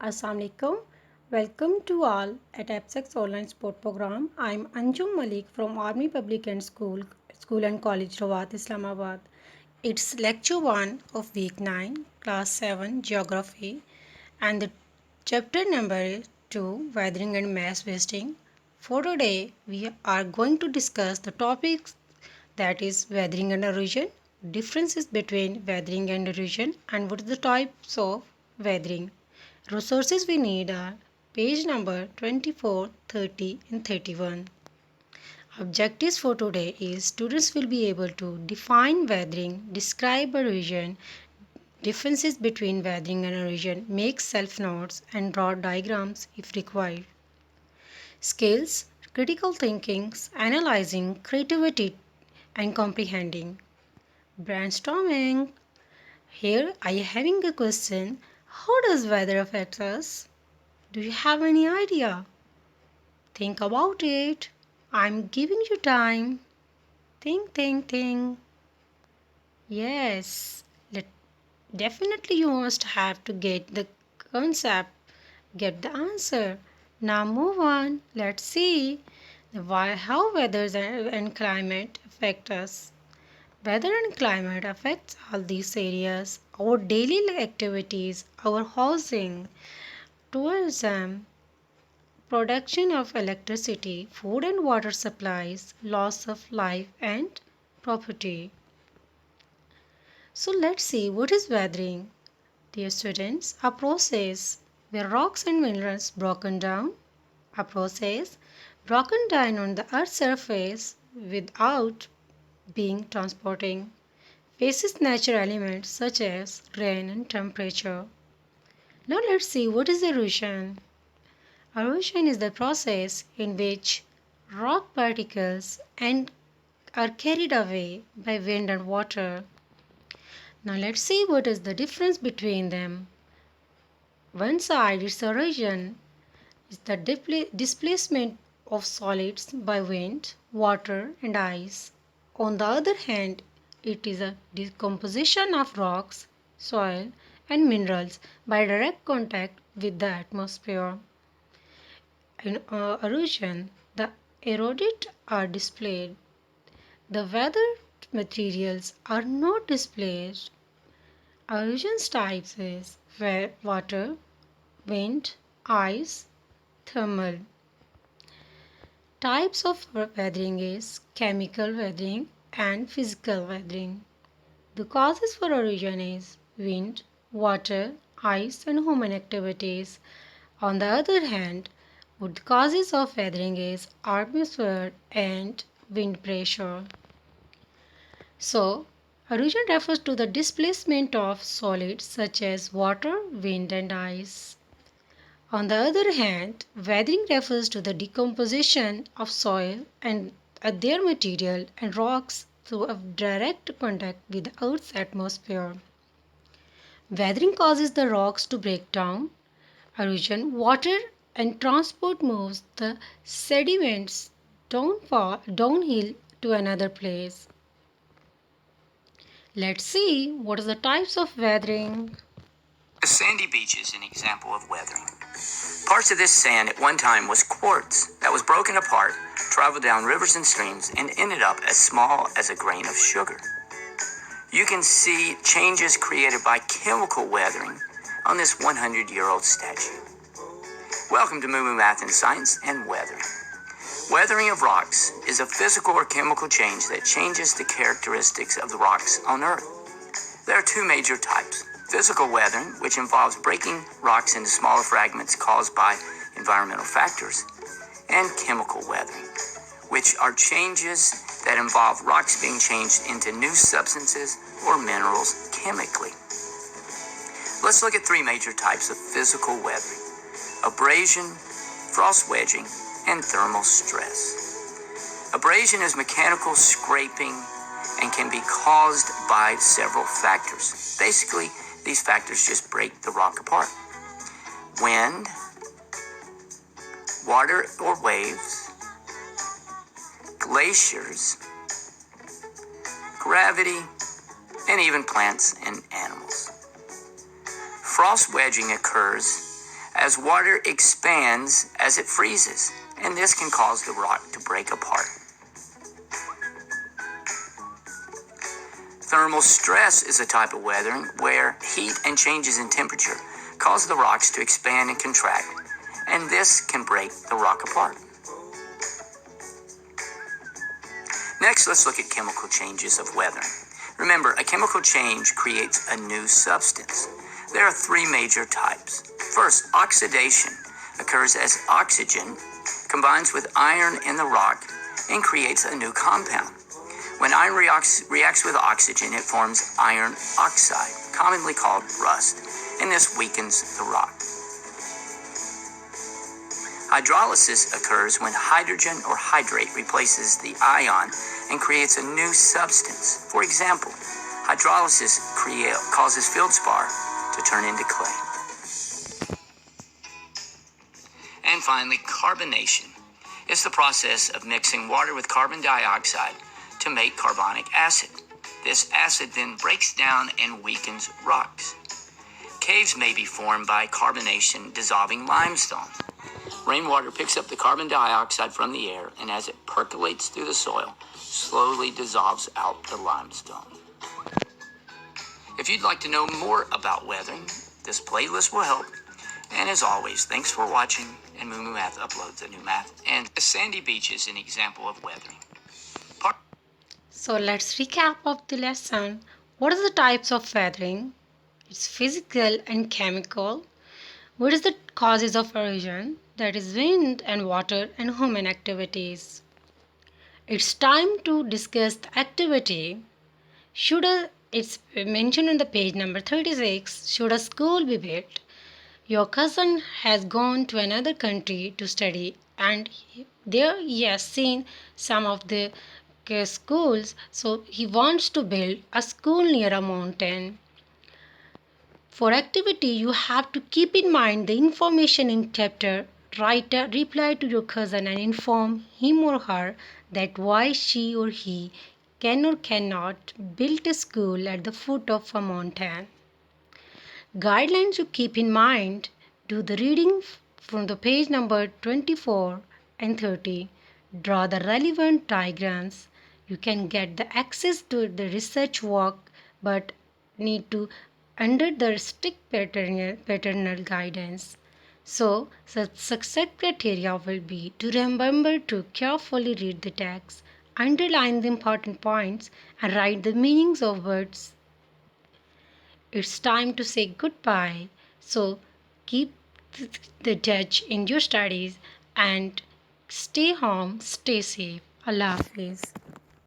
Assalamualaikum. Welcome to all at AppSex online sport program. I'm Anjum Malik from Army Public and School and College Rawat, Islamabad. It's lecture 1 of week 9, class 7 geography, and the chapter number is 2 weathering and mass wasting. For today we are going to discuss the topics that is weathering and erosion, differences between weathering and erosion, and what are the types of weathering. Resources we need are page number 24, 30 and 31. Objectives for today is students will be able to define weathering, describe erosion, differences between weathering and erosion, make self notes and draw diagrams if required. Skills, critical thinking, analyzing, creativity and comprehending. Brainstorming. Here I am having a question. How does weather affect us? Do you have any idea? Think about it. I'm giving you time. Think, think, think. Yes, definitely you must have to get the concept, get the answer. Now move on. Let's see how weather and climate affect us. Weather and climate affects all these areas. Our daily activities, our housing, tourism, production of electricity, food and water supplies, loss of life and property. So let's see what is weathering. Dear students, a process where rocks and minerals broken down, a process broken down on the earth's surface without being transporting, faces natural elements such as rain and temperature. Now let's see what is erosion. Erosion is the process in which rock particles are carried away by wind and water. Now let's see what is the difference between them. One side is erosion is the displacement of solids by wind, water and ice. On the other hand, it is a decomposition of rocks, soil and minerals by direct contact with the atmosphere. In erosion, the eroded are displayed. The weathered materials are not displaced. Erosion types is water, wind, ice, thermal. Types of weathering is chemical weathering and physical weathering. The causes for erosion is wind, water, ice and human activities. On the other hand, what the causes of weathering is atmosphere and wind pressure. So, erosion refers to the displacement of solids such as water, wind and ice. On the other hand, weathering refers to the decomposition of soil and their material and rocks through a direct contact with the Earth's atmosphere. Weathering causes the rocks to break down. Erosion, water and transport moves the sediments downhill to another place. Let's see what are the types of weathering. A sandy beach is an example of weathering. Parts of this sand at one time was quartz that was broken apart, traveled down rivers and streams, and ended up as small as a grain of sugar. You can see changes created by chemical weathering on this 100-year-old statue. Welcome to Moo Math and Science and Weathering. Weathering of rocks is a physical or chemical change that changes the characteristics of the rocks on Earth. There are two major types. Physical weathering, which involves breaking rocks into smaller fragments caused by environmental factors, and chemical weathering, which are changes that involve rocks being changed into new substances or minerals chemically. Let's look at three major types of physical weathering: abrasion, frost wedging, and thermal stress. Abrasion is mechanical scraping and can be caused by several factors. Basically, these factors just break the rock apart. Wind, water or waves, glaciers, gravity, and even plants and animals. Frost wedging occurs as water expands as it freezes, and this can cause the rock to break apart. Thermal stress is a type of weathering where heat and changes in temperature cause the rocks to expand and contract, and this can break the rock apart. Next, let's look at chemical changes of weathering. Remember, a chemical change creates a new substance. There are three major types. First, oxidation occurs as oxygen combines with iron in the rock and creates a new compound. When iron reacts with oxygen, it forms iron oxide, commonly called rust, and this weakens the rock. Hydrolysis occurs when hydrogen or hydrate replaces the ion and creates a new substance. For example, hydrolysis causes feldspar to turn into clay. And finally, carbonation is the process of mixing water with carbon dioxide to make carbonic acid. This acid then breaks down and weakens rocks. Caves may be formed by carbonation dissolving limestone. Rainwater picks up the carbon dioxide from the air, and as it percolates through the soil, slowly dissolves out the limestone. If you'd like to know more about weathering, this playlist will help. And as always, thanks for watching, and Moo Moo Math uploads a new math. And a sandy beach is an example of weathering. So let's recap of the lesson. What are the types of weathering? It's physical and chemical. What is the causes of erosion? That is wind and water and human activities. It's time to discuss the activity. It's mentioned on the page number 36. Should a school be built? Your cousin has gone to another country to study, and there he has seen some of the schools, so he wants to build a school near a mountain. For activity, you have to keep in mind the information in chapter. Write a reply to your cousin and inform him or her that why she or he can or cannot build a school at the foot of a mountain. Guidelines to keep in mind: do the reading from the page number 24 and 30. Draw the relevant diagrams. You can get the access to the research work but need to under the strict paternal guidance. So, success criteria will be to remember to carefully read the text, underline the important points, and write the meanings of words. It's time to say goodbye. So, keep the touch in your studies and stay home, stay safe. Allah Hafiz.